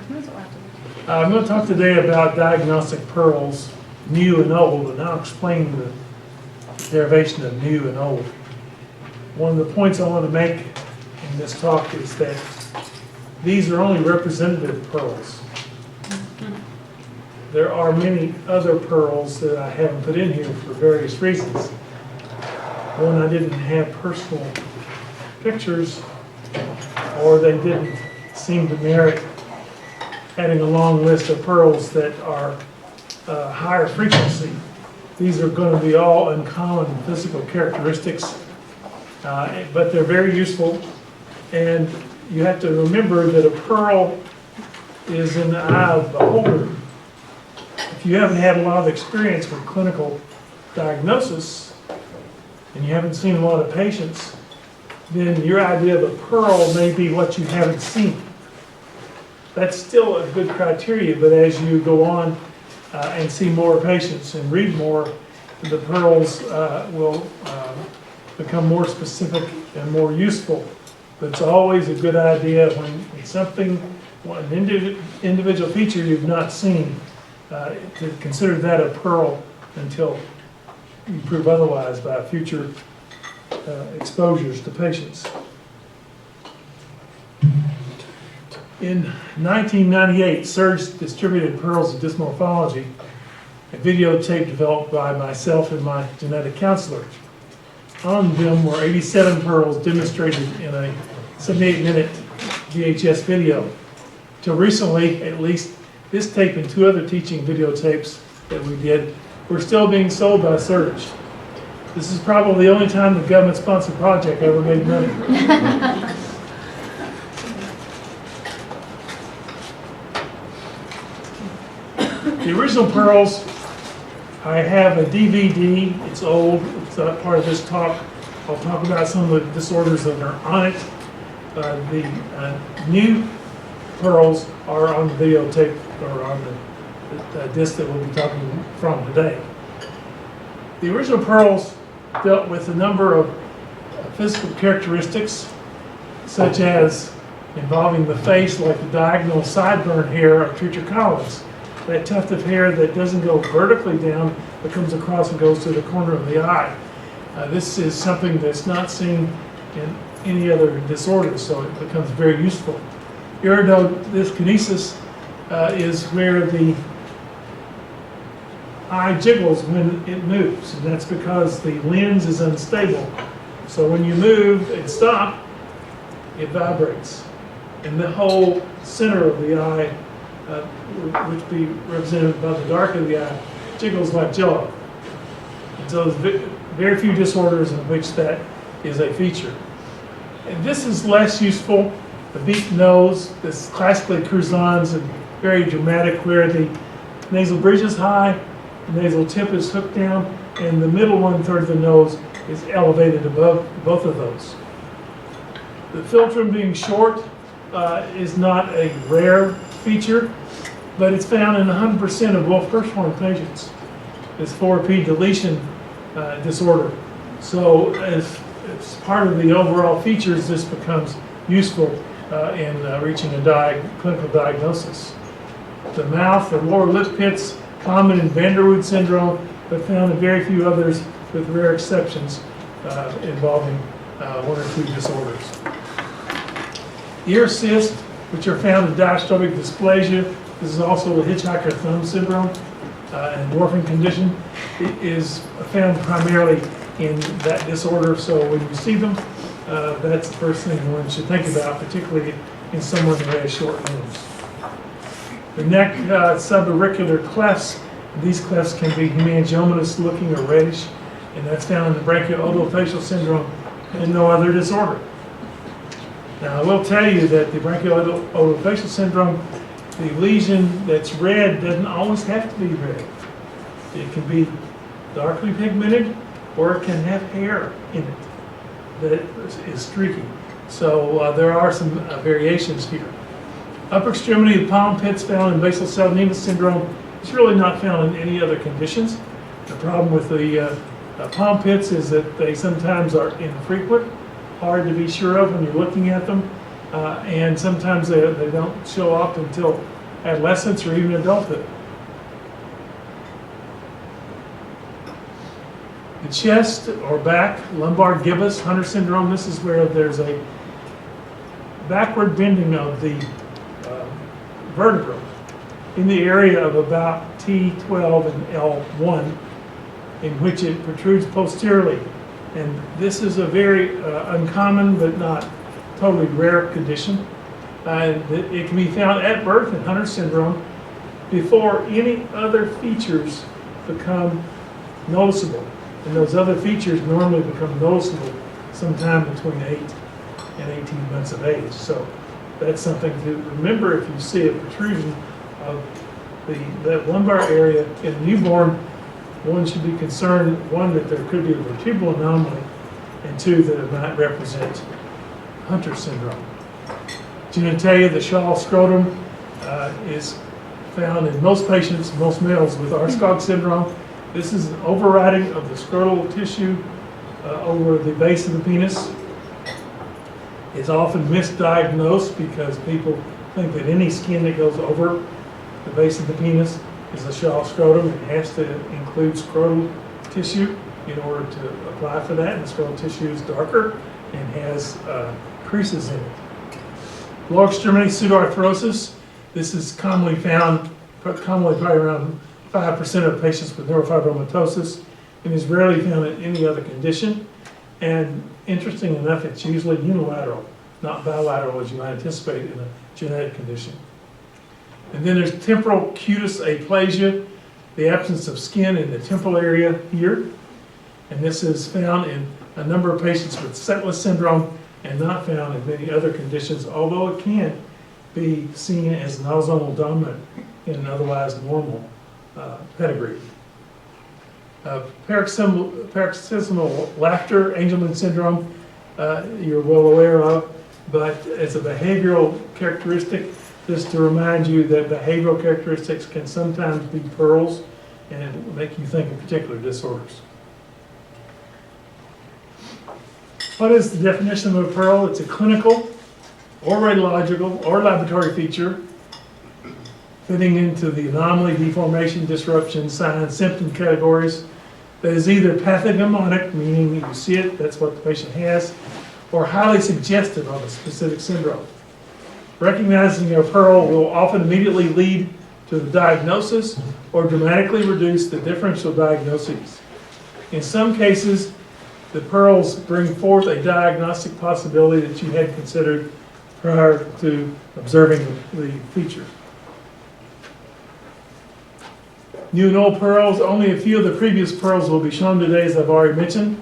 I'm going to talk today about diagnostic pearls, new and old, and I'll explain the derivation of new and old. One of the points I want to make in this talk is that these are only representative pearls. There are many other pearls that I haven't put in here for various reasons. One, I didn't have personal pictures, or they didn't seem to merit having a long list of pearls that are higher frequency. These are going to be all uncommon physical characteristics, but they're very useful. And you have to remember that a pearl is in the eye of the beholder. If you haven't had a lot of experience with clinical diagnosis, and you haven't seen a lot of patients, then your idea of a pearl may be what you haven't seen. That's still a good criteria, but as you go on and see more patients and read more, the pearls will become more specific and more useful. But it's always a good idea when something, an individual feature you've not seen, to consider that a pearl until you prove otherwise by future exposures to patients. In 1998, Surge distributed Pearls of Dysmorphology, a videotape developed by myself and my genetic counselor. On them were 87 pearls demonstrated in a 78-minute VHS video. Till recently, at least, this tape and two other teaching videotapes that we did were still being sold by Surge. This is probably the only time the government-sponsored project ever made money. The original pearls, I have a DVD. It's old. It's not part of this talk. I'll talk about some of the disorders that are on it. The new pearls are on the videotape or on the disc that we'll be talking from today. The original pearls dealt with a number of physical characteristics, such as involving the face, like the diagonal sideburn hair of Treacher Collins. That tuft of hair that doesn't go vertically down, but comes across and goes to the corner of the eye. This is something that's not seen in any other disorder, so it becomes very useful. Iridodyskinesis is where the eye jiggles when it moves, and that's because the lens is unstable. So when you move and stop, it vibrates. And the whole center of the eye, which be represented by the dark of the eye, jiggles like jello. And so there's very few disorders in which that is a feature. And this is less useful. The beaked nose, this classically Curzon's and very dramatic, where the nasal bridge is high, the nasal tip is hooked down, and the middle 1/3 of the nose is elevated above both of those. The philtrum being short is not a rare feature, but it's found in 100% of Wolff-Hirschhorn patients. It's 4p deletion disorder. So as part of the overall features, this becomes useful in reaching a clinical diagnosis. The mouth, the lower lip pits, common in van der Rohe syndrome, but found in very few others, with rare exceptions involving one or two disorders. Ear cysts, which are found in diastrophic dysplasia. This is also a hitchhiker thumb syndrome, an endorphin condition. It is found primarily in that disorder, so when you see them, that's the first thing one should think about, particularly in someone who has short limbs. The neck subauricular clefts, these clefts can be hemangiomatous looking or reddish, and that's found in the branchiootofacial syndrome and no other disorder. Now, I will tell you that the branchiootofacial syndrome, the lesion that's red doesn't always have to be red. It can be darkly pigmented, or it can have hair in it that is streaky. So there are some variations here. Upper extremity of palm pits found in basal cell nevus syndrome is really not found in any other conditions. The problem with the palm pits is that they sometimes are infrequent, hard to be sure of when you're looking at them, and sometimes they don't show up until adolescence or even adulthood. The chest or back, lumbar gibbous, Hunter syndrome, this is where there's a backward bending of the vertebra in the area of about T12 and L1, in which it protrudes posteriorly. And this is a very uncommon but not totally rare condition. It can be found at birth in Hunter syndrome before any other features become noticeable. And those other features normally become noticeable sometime between 8 and 18 months of age. So that's something to remember if you see a protrusion of that lumbar area in a newborn. One should be concerned, one, that there could be a vertebral anomaly, and two, that it might represent Hunter syndrome. Genitalia, the Shaw scrotum, is found in most patients, most males with Arskog syndrome. This is an overriding of the scrotal tissue over the base of the penis. It's often misdiagnosed because people think that any skin that goes over the base of the penis is a Shaw scrotum. It has to include scrotal tissue in order to apply for that, and the scrotal tissue is darker and has creases in it. Lower extremity pseudoarthrosis. This is commonly found, probably around 5% of patients with neurofibromatosis, and is rarely found in any other condition. And interesting enough, it's usually unilateral, not bilateral as you might anticipate in a genetic condition. And then there's temporal cutis aplasia, the absence of skin in the temporal area here. And this is found in a number of patients with Settler syndrome and not found in many other conditions, although it can be seen as an autosomal dominant in an otherwise normal pedigree. Paroxysmal laughter, Angelman syndrome, you're well aware of, but it's a behavioral characteristic. Just to remind you that behavioral characteristics can sometimes be pearls and make you think of particular disorders. What is the definition of a pearl? It's a clinical or radiological or laboratory feature fitting into the anomaly, deformation, disruption, sign, symptom categories that is either pathognomonic, meaning you see it, that's what the patient has, or highly suggestive of a specific syndrome. Recognizing a pearl will often immediately lead to the diagnosis or dramatically reduce the differential diagnoses. In some cases, the pearls bring forth a diagnostic possibility that you had considered prior to observing the feature. New and old pearls, only a few of the previous pearls will be shown today, as I've already mentioned.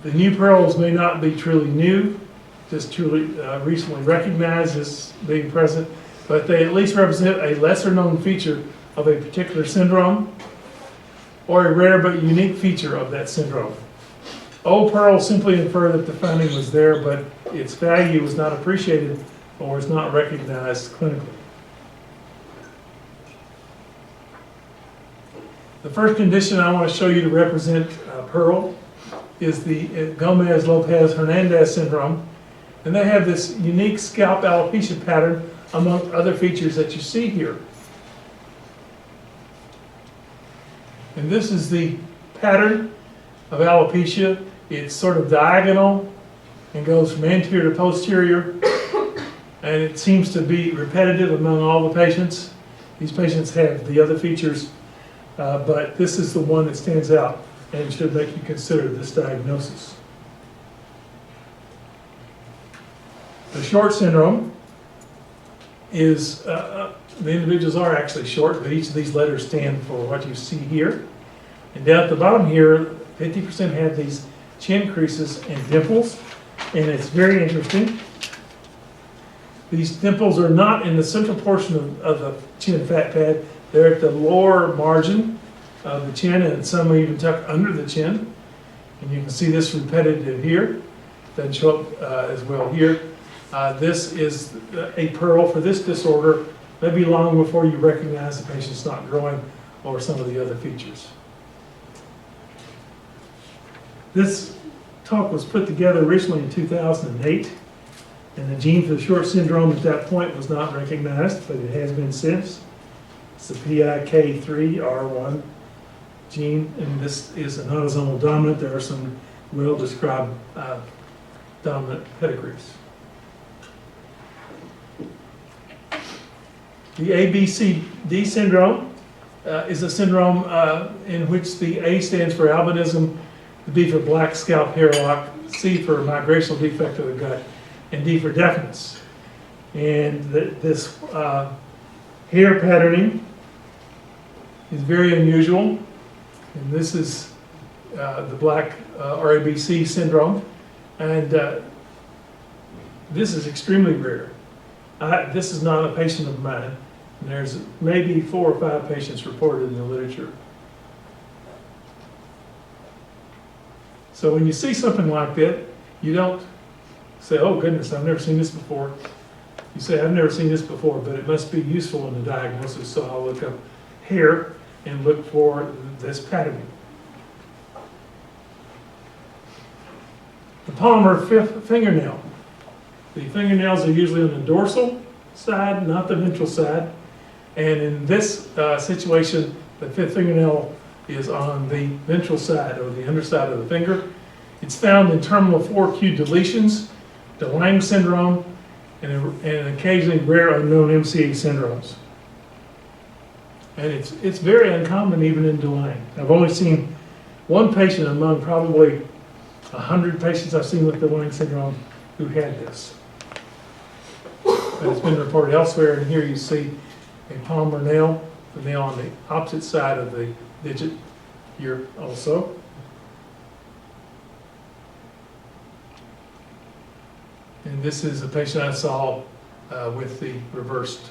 The new pearls may not be truly new, just truly recently recognized as being present, but they at least represent a lesser known feature of a particular syndrome or a rare but unique feature of that syndrome. Old pearls simply infer that the finding was there, but its value was not appreciated or is not recognized clinically. The first condition I want to show you to represent pearl is the Gomez-Lopez Hernandez syndrome. And they have this unique scalp alopecia pattern among other features that you see here. And this is the pattern of alopecia. It's sort of diagonal and goes from anterior to posterior. And it seems to be repetitive among all the patients. These patients have the other features, but this is the one that stands out and should make you consider this diagnosis. The short syndrome is, the individuals are actually short, but each of these letters stand for what you see here. And down at the bottom here, 50% have these chin creases and dimples, and it's very interesting. These dimples are not in the central portion of the chin fat pad. They're at the lower margin of the chin, and some even tuck under the chin. And you can see this repetitive here. Doesn't show up as well here. This is a pearl for this disorder, maybe long before you recognize the patient's not growing or some of the other features. This talk was put together originally in 2008, And the gene for the short syndrome at that point was not recognized, but it has been since. It's the PIK3R1 gene, and this is an autosomal dominant. There are some well-described dominant pedigrees. The ABCD syndrome is a syndrome in which the A stands for albinism, the B for black scalp hair lock, C for migrational defect of the gut, and D for deafness. And this hair patterning is very unusual. And this is the black RABC syndrome. And this is extremely rare. This is not a patient of mine. And there's maybe 4 or 5 patients reported in the literature. So when you see something like that, you don't say, oh goodness, I've never seen this before. You say, I've never seen this before, but it must be useful in the diagnosis, so I'll look up hair and look for this patterning. The Polymer fingernail. The fingernails are usually on the dorsal side, not the ventral side. And in this situation, the fifth fingernail is on the ventral side, or the underside of the finger. It's found in terminal 4q deletions, DeLange syndrome, and occasionally rare unknown MCA syndromes. And it's very uncommon even in DeLange. I've only seen one patient among probably 100 patients I've seen with DeLange syndrome who had this. But it's been reported elsewhere, and here you see a Polymer nail, the nail on the opposite side of the digit here also. And this is a patient I saw with the reversed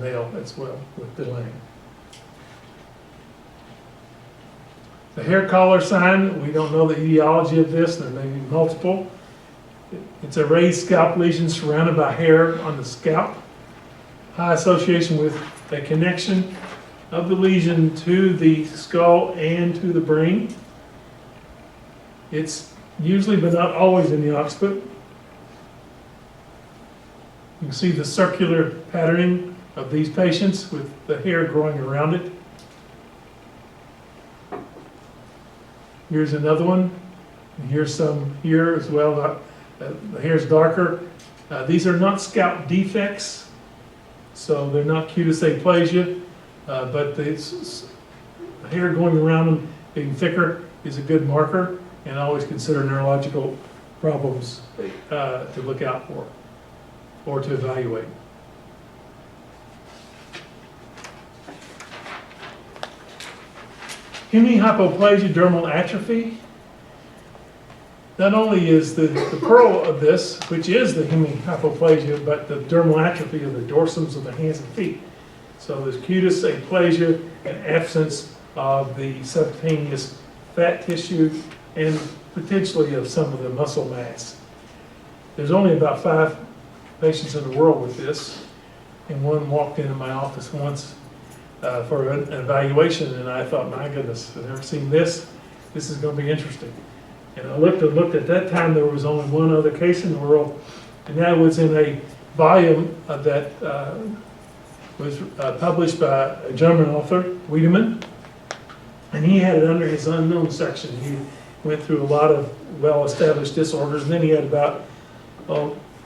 nail as well, with DeLange. The hair collar sign, we don't know the etiology of this, there may be multiple. It's a raised scalp lesion surrounded by hair on the scalp. High association with a connection of the lesion to the skull and to the brain. It's usually, but not always, in the occiput. You can see the circular patterning of these patients with the hair growing around it. Here's another one. And here's some here as well. The hair's darker. These are not scalp defects, so they're not cutis aplasia, but the hair going around them being thicker is a good marker, and I always consider neurological problems to look out for or to evaluate. Hemi hypoplasia dermal atrophy. Not only is the pearl of this, which is the hemi hypoplasia, but the dermal atrophy of the dorsums of the hands and feet. So there's cutis aplasia and absence of the subcutaneous fat tissue and potentially of some of the muscle mass. There's only about 5 patients in the world with this, and one walked into my office once for an evaluation, and I thought, my goodness, I've never seen this. This is going to be interesting. And I looked at that time, there was only one other case in the world, and that was in a volume that was published by a German author, Wiedemann, and he had it under his unknown section. He went through a lot of well-established disorders, and then he had about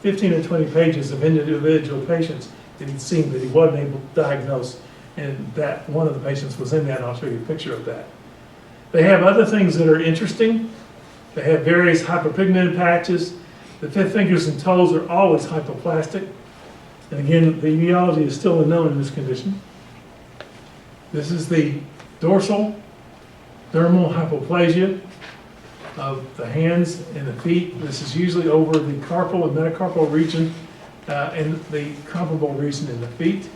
15 or 20 pages of individual patients that he'd seen that he wasn't able to diagnose, and that one of the patients was in that. I'll show you a picture of that. They have other things that are interesting. They have various hyperpigmented patches. The fifth fingers and toes are always hypoplastic. And again, the etiology is still unknown in this condition. This is the dorsal dermal hypoplasia of the hands and the feet. This is usually over the carpal and metacarpal region and the comparable region in the feet.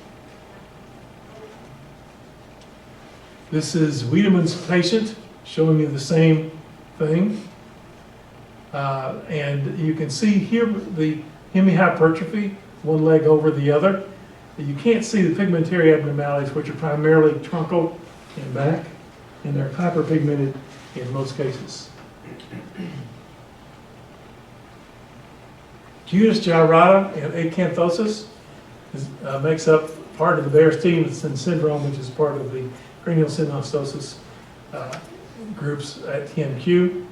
This is Wiedemann's patient showing you the same thing. And you can see here the hemihypertrophy, one leg over the other. You can't see the pigmentary abnormalities, which are primarily truncal and back, and they're hyperpigmented in most cases. Cutis gyrata and acanthosis makes up part of the Behr-Stevenson syndrome, which is part of the cranial synostosis groups at TMQ.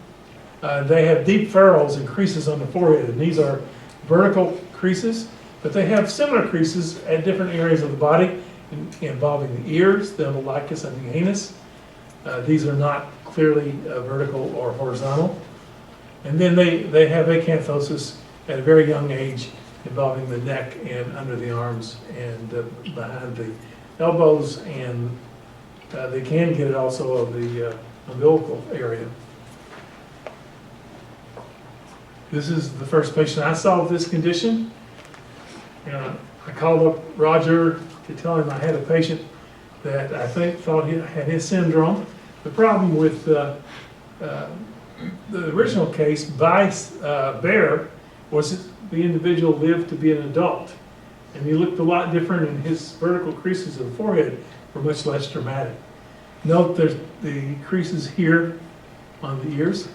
They have deep furrows and creases on the forehead, and these are vertical creases, but they have similar creases at different areas of the body involving the ears, the umbilicus, and the anus. These are not clearly vertical or horizontal. And then they have acanthosis at a very young age involving the neck and under the arms and behind the elbows, and they can get it also of the umbilical area. This is the first patient I saw with this condition. I called up Roger to tell him I had a patient that I think thought he had his syndrome. The problem with the original case by Behr was the individual lived to be an adult, and he looked a lot different, and his vertical creases of the forehead were much less dramatic. Note there's the creases here on the ears.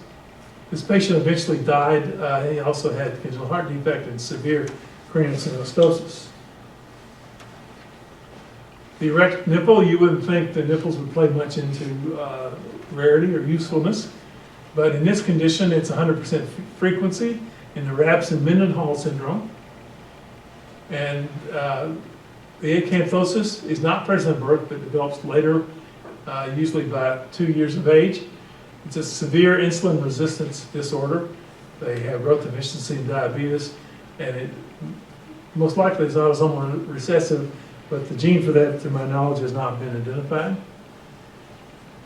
This patient eventually died. He also had congenital heart defect and severe cranial synostosis. The erect nipple, you wouldn't think the nipples would play much into rarity or usefulness, but in this condition it's 100% frequency in the Rabson-Mendenhall syndrome. And the acanthosis is not present at birth, but develops later, usually by 2 years of age. It's a severe insulin resistance disorder. They have growth deficiency and diabetes, and it most likely is autosomal recessive, but the gene for that, to my knowledge, has not been identified.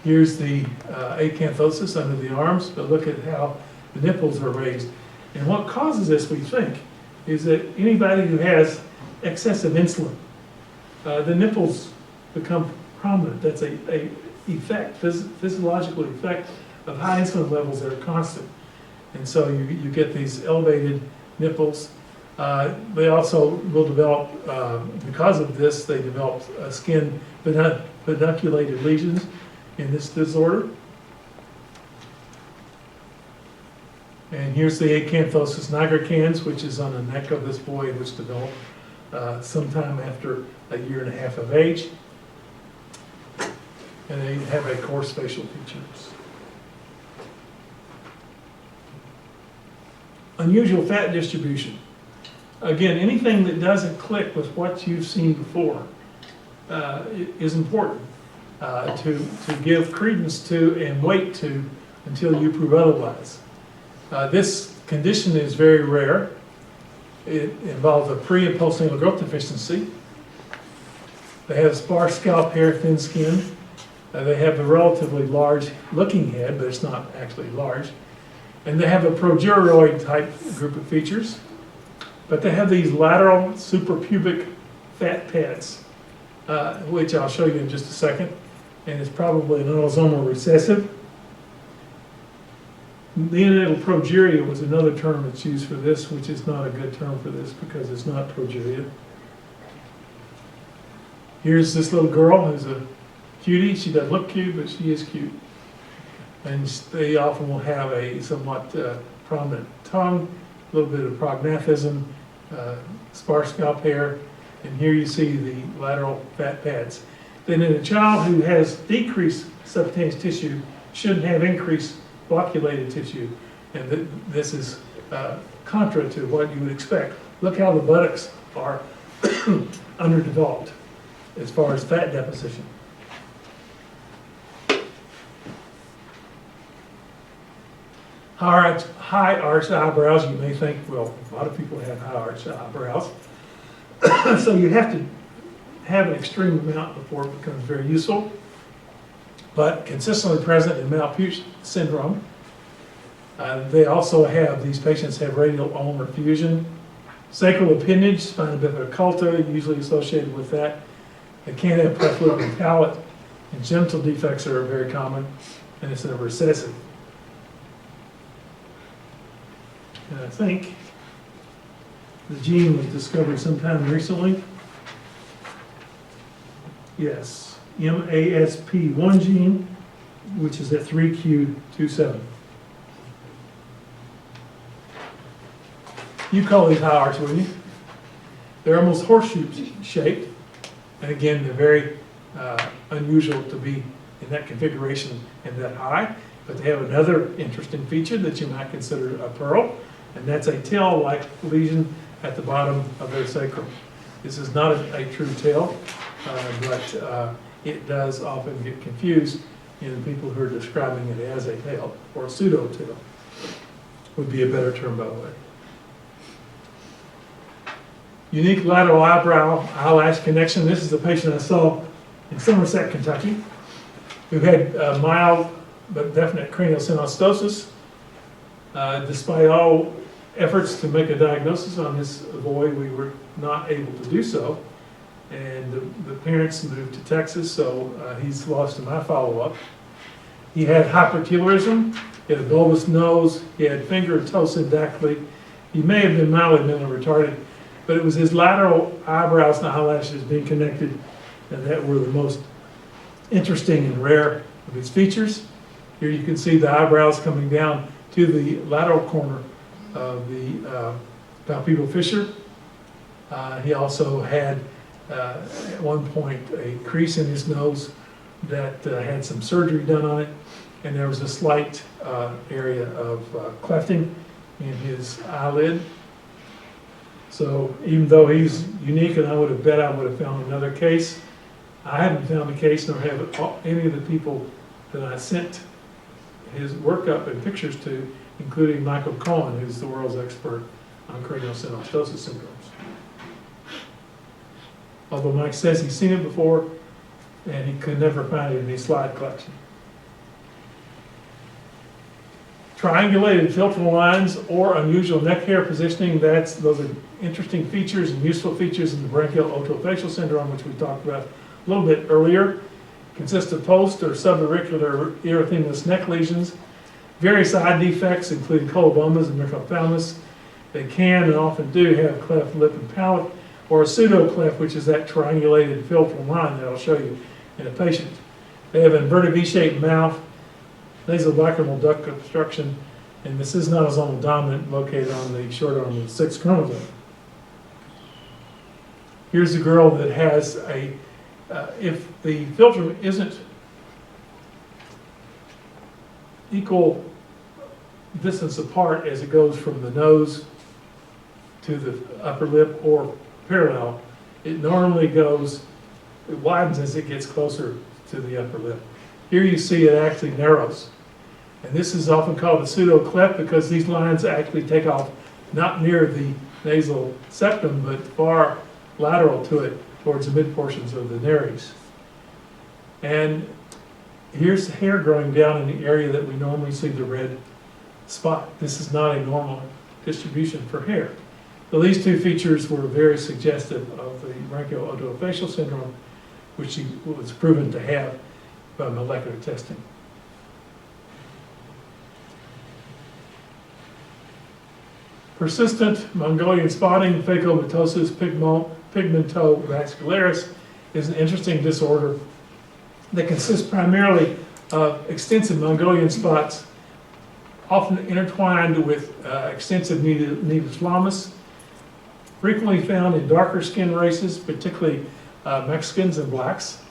Here's the acanthosis under the arms, but look at how the nipples are raised. And what causes this, we think, is that anybody who has excessive insulin, the nipples become prominent. That's a effect, physiological effect of high insulin levels that are constant. And so you get these elevated nipples. They also will develop, because of this, they develop skin pedunculated lesions in this disorder. And here's the Acanthosisnigricans, which is on the neck of this boy, which developed sometime after 1.5 years of age. And they have a coarse facial features. Unusual fat distribution. Again, anything that doesn't click with what you've seen before is important to give credence to and weight to until you prove otherwise. This condition is very rare. It involves a pre- and post-nasal growth deficiency. They have sparse scalp hair, thin skin. They have a relatively large looking head, but it's not actually large. And they have a progeroid type group of features. But they have these lateral suprapubic fat pads, which I'll show you in just a second. And it's probably an autosomal recessive. Neonatal progeria was another term that's used for this, which is not a good term for this because it's not progeria. Here's this little girl who's a cutie. She doesn't look cute, but she is cute. And they often will have a somewhat prominent tongue, a little bit of prognathism, sparse scalp hair, and here you see the lateral fat pads. Then in a child who has decreased subcutaneous tissue, shouldn't have increased flocculated tissue, and this is contra to what you would expect. Look how the buttocks are underdeveloped as far as fat deposition. High arched eyebrows, you may think, well, a lot of people have high arched eyebrows. So you have to have an extreme amount before it becomes very useful, but consistently present in Mutation syndrome. They also have, these patients have radial ulnar fusion. Sacral appendage, spina bifida occulta, usually associated with that. They can have prefluent palate, and genital defects are very common, and it's a recessive. And I think the gene was discovered sometime recently. Yes, MASP1 gene, which is at 3Q27. You call these high arch, wouldn't you? They're almost horseshoe shaped. And again, they're very unusual to be in that configuration and that high. But they have another interesting feature that you might consider a pearl, and that's a tail-like lesion at the bottom of their sacrum. This is not a true tail, but it does often get confused in people who are describing it as a tail, or a pseudo-tail would be a better term, by the way. Unique lateral eyebrow eyelash connection. This is a patient I saw in Somerset, Kentucky, who had mild but definite cranial synostosis. Despite all efforts to make a diagnosis on this boy, we were not able to do so. And the parents moved to Texas, so he's lost to my follow-up. He had hypertelorism, he had a bulbous nose, he had finger and toe syndactyly. He may have been mildly mentally retarded, but it was his lateral eyebrows and eyelashes being connected that were the most interesting and rare of his features. Here you can see the eyebrows coming down to the lateral corner of the palpebral fissure. He also had, at one point, a crease in his nose that had some surgery done on it, and there was a slight area of clefting in his eyelid. So even though he's unique, and I would have bet I would have found another case, I haven't found a case, nor have any of the people that I sent his workup and pictures to, including Michael Cohen, who's the world's expert on cranial synostosis syndromes. Although Mike says he's seen it before, and he could never find it in his slide collection. Triangulated filter lines or unusual neck hair positioning, those are interesting features and useful features in the branchial otiofacial syndrome, which we talked about a little bit earlier. Consists of post or subauricular erythematous neck lesions, various eye defects, including colobomas and microphthalmus. They can and often do have cleft lip and palate, or a pseudoclip, which is that triangulated filter line that I'll show you in a patient. They have inverted V-shaped mouth, nasolacrimal duct obstruction, and this is nosomal dominant, located on the short arm of the 6th chromosome. Here's a girl that has a, if the filter isn't equal distance apart as it goes from the nose to the upper lip or parallel, it normally goes, it widens as it gets closer to the upper lip. Here you see it actually narrows. And this is often called a pseudoclep because these lines actually take off not near the nasal septum, but far lateral to it towards the mid portions of the nares. And here's hair growing down in the area that we normally see the red spot. This is not a normal distribution for hair. So these two features were very suggestive of the branchial otiofacial syndrome, which he was proven to have by molecular testing. Persistent Mongolian spotting, phacomatous pigmentovascularis, is an interesting disorder that consists primarily of extensive Mongolian spots, often intertwined with extensive needles, frequently found in darker skin races, particularly Mexicans and blacks.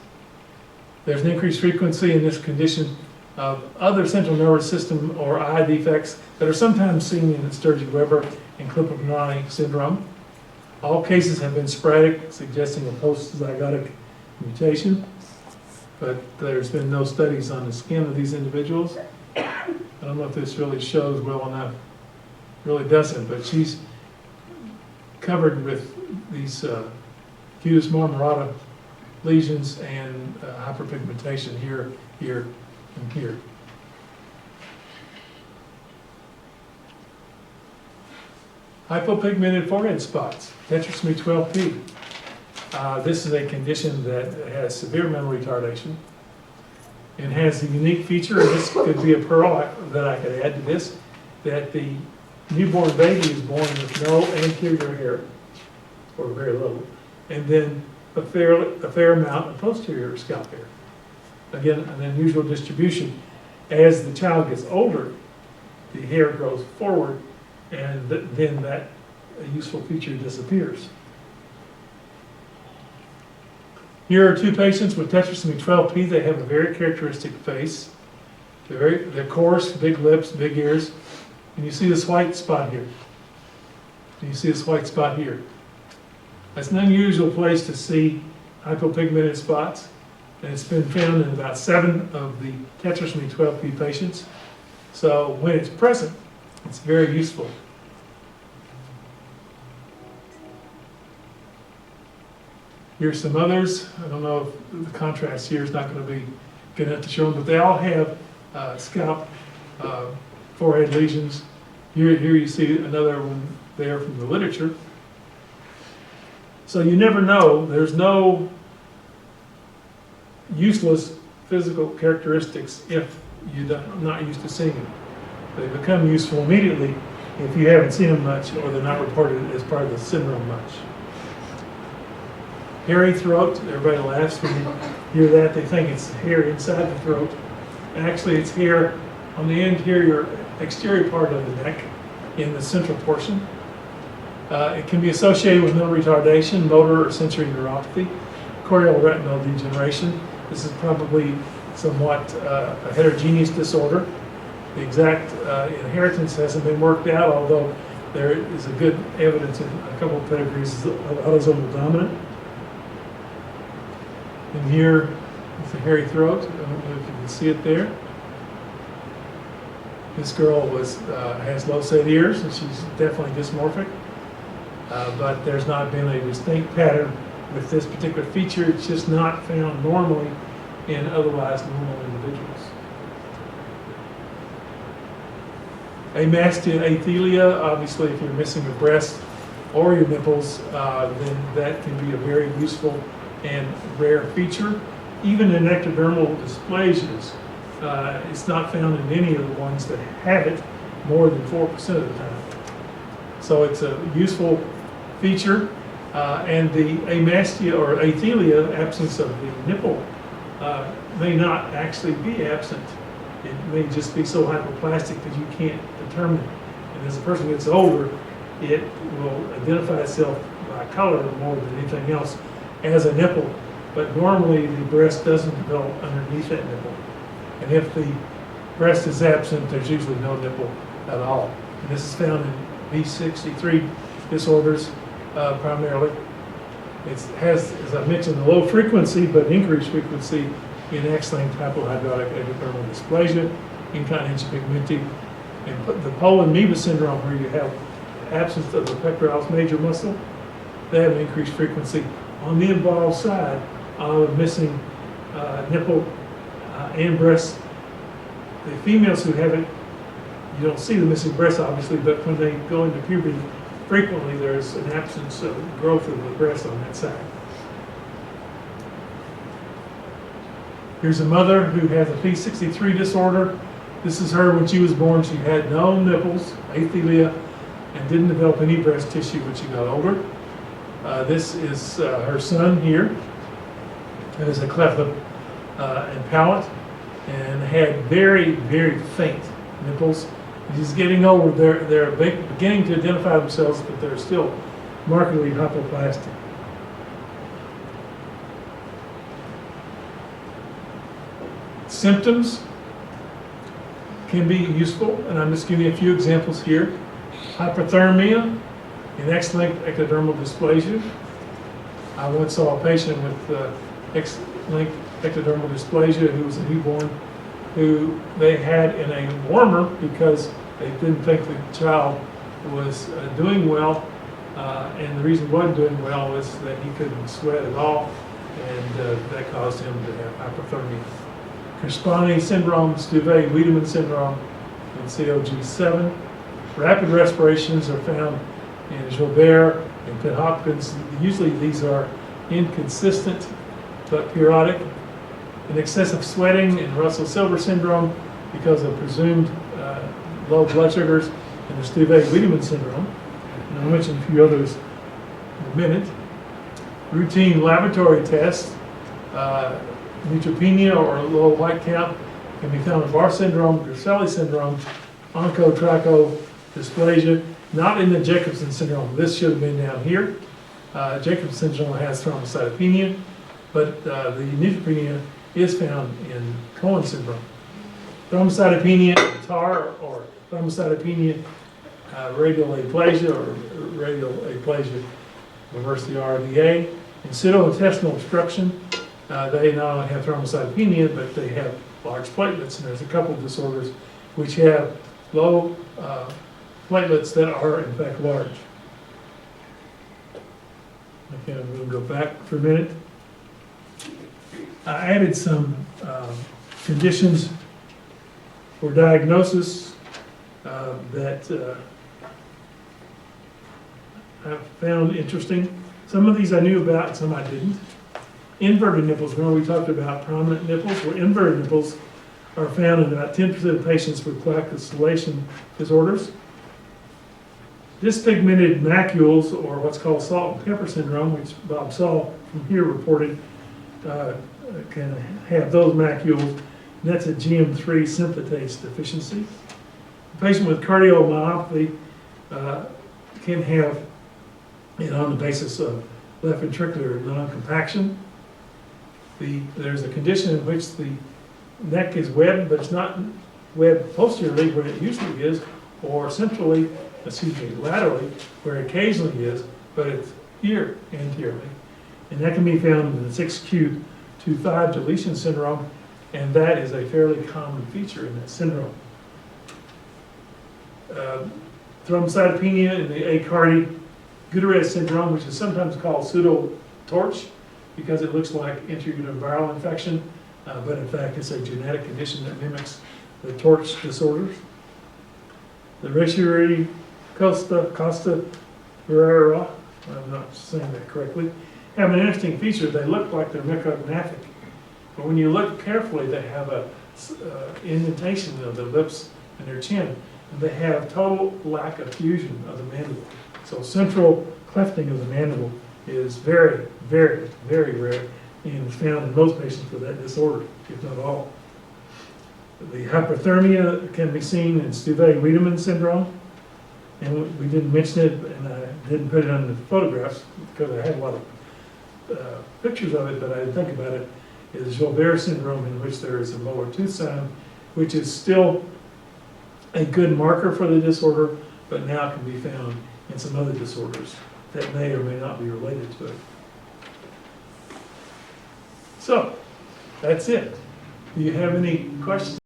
There's an increased frequency in this condition of other central nervous system or eye defects that are sometimes seen in Sturge-Weber and Klippel-Konradi syndrome. All cases have been sporadic, suggesting a post-zygotic mutation, but there's been no studies on the skin of these individuals. I don't know if this really shows well enough. It really doesn't, but she's covered with these cutis marmorata lesions and hyperpigmentation here, here, and here. Hypopigmented forehead spots, Tetris Me12P. This is a condition that has severe mental retardation and has the unique feature, and this could be a pearl that I could add to this, that the newborn baby is born with no anterior hair, or very little, and then a fair amount of posterior scalp hair. Again, an unusual distribution. As the child gets older, the hair grows forward, and then that a useful feature disappears. Here are two patients with Tetris Me12P. They have a very characteristic face. They're coarse, big lips, big ears. And you see this white spot here. And you see this white spot here. That's an unusual place to see hypopigmented spots. And it's been found in about 7 of the Tetris Me12P patients. So when it's present, it's very useful. Here's some others. I don't know if the contrast here is not going to be good enough to show them, but they all have scalp, forehead lesions. Here you see another one there from the literature. So you never know. There's no useless physical characteristics if you're not used to seeing them. They become useful immediately if you haven't seen them much or they're not reported as part of the syndrome much. Hairy throat, everybody laughs when you hear that. They think it's hair inside the throat. Actually, it's hair on the interior, exterior part of the neck in the central portion. It can be associated with mental retardation, motor or sensory neuropathy, corneal retinal degeneration. This is probably somewhat a heterogeneous disorder. The exact inheritance hasn't been worked out, although there is a good evidence in a couple of pedigrees of autosomal dominant. And here is the hairy throat. I don't know if you can see it there. This girl has low set ears, and she's definitely dysmorphic. But there's not been a distinct pattern with this particular feature. It's just not found normally in otherwise normal individuals. Amastia athelia, obviously if you're missing a breast or your nipples, then that can be a very useful and rare feature. Even in ectodermal dysplasias, it's not found in any of the ones that have it more than 4% of the time. So it's a useful feature. And the amastia or athelia, absence of the nipple, may not actually be absent. It may just be so hypoplastic that you can't determine it. And as a person gets older, it will identify itself by color more than anything else as a nipple. But normally the breast doesn't develop underneath that nipple. And if the breast is absent, there's usually no nipple at all. And this is found in B63 disorders primarily. It has, as I mentioned, a low frequency but increased frequency in X-linked hypohydrotic ectodermal dysplasia, incontinence pigmentum, and the Polymer syndrome, where you have absence of the pectoralis major muscle. They have an increased frequency on the involved side of missing nipple and breast. The females who have it, you don't see the missing breast obviously, but when they go into puberty, frequently there's an absence of growth of the breast on that side. Here's a mother who has a P63 disorder. This is her when she was born. She had no nipples, athelia, and didn't develop any breast tissue when she got older. This is her son here. It is a cleft lip and palate, and had very, very faint nipples. He's getting older. They're beginning to identify themselves, but they're still markedly hypoplastic. Symptoms can be useful, and I'm just giving you a few examples here. Hyperthermia in X-linked ectodermal dysplasia. I once saw a patient with X-linked ectodermal dysplasia who was a newborn, who they had in a warmer because they didn't think the child was doing well, and the reason he wasn't doing well was that he couldn't sweat at all, and that caused him to have hyperthermia. Crispani syndrome, Stuve-Wiedemann syndrome, and COG7. Rapid respirations are found in Gilbert and Pitt-Hopkins. Usually these are inconsistent but periodic. And excessive sweating in Russell-Silver syndrome because of presumed low blood sugars, and the Stuve-Wiedemann syndrome. And I'll mention a few others in a minute. Routine laboratory tests. Neutropenia or low white count can be found in Barr syndrome, Dorsal syndrome, oncotricho dysplasia, not in the Jacobson syndrome. This should have been down here. Jacobson syndrome has thrombocytopenia, but the neutropenia is found in Cohen syndrome. Thrombocytopenia in TAR, or thrombocytopenia radial aplasia, or radial aplasia reverse the RDA. In pseudointestinal obstruction, they not only have thrombocytopenia, but they have large platelets, and there's a couple of disorders which have low platelets that are in fact large. Okay, I'm going to go back for a minute. I added some conditions for diagnosis that I found interesting. Some of these I knew about, some I didn't. Inverted nipples. Remember we talked about prominent nipples? Well, inverted nipples are found in about 10% of patients with plaque distillation disorders. Dyspigmented macules, or what's called salt and pepper syndrome, which Bob Saul from here reported, can have those macules, and that's a GM3 synthetase deficiency. A patient with cardiomyopathy can have it on the basis of left ventricular non-compaction. There's a condition in which the neck is webbed, but it's not webbed posteriorly where it usually is, or centrally, laterally, where it occasionally is, but it's here anteriorly. And that can be found in the 6q25 deletion syndrome, and that is a fairly common feature in that syndrome. Thrombocytopenia in the Aicardi Gutierrez syndrome, which is sometimes called pseudo-torch, because it looks like intrauterine viral infection, but in fact it's a genetic condition that mimics the torch disorders. The Retieri Costa Ferreira, I'm not saying that correctly, have an interesting feature. They look like they're mechognathic, but when you look carefully, they have a indentation of the lips and their chin, and they have total lack of fusion of the mandible. So central clefting of the mandible is very, very, very rare, and is found in most patients with that disorder, if not all. The hyperthermia can be seen in Stuve-Wiedemann syndrome, and we didn't mention it, and I didn't put it on the photographs because I had a lot of pictures of it, but I didn't think about it. Is Gilbert syndrome, in which there is a lower tooth sound, which is still a good marker for the disorder, but now can be found in some other disorders that may or may not be related to it. So, that's it. Do you have any questions?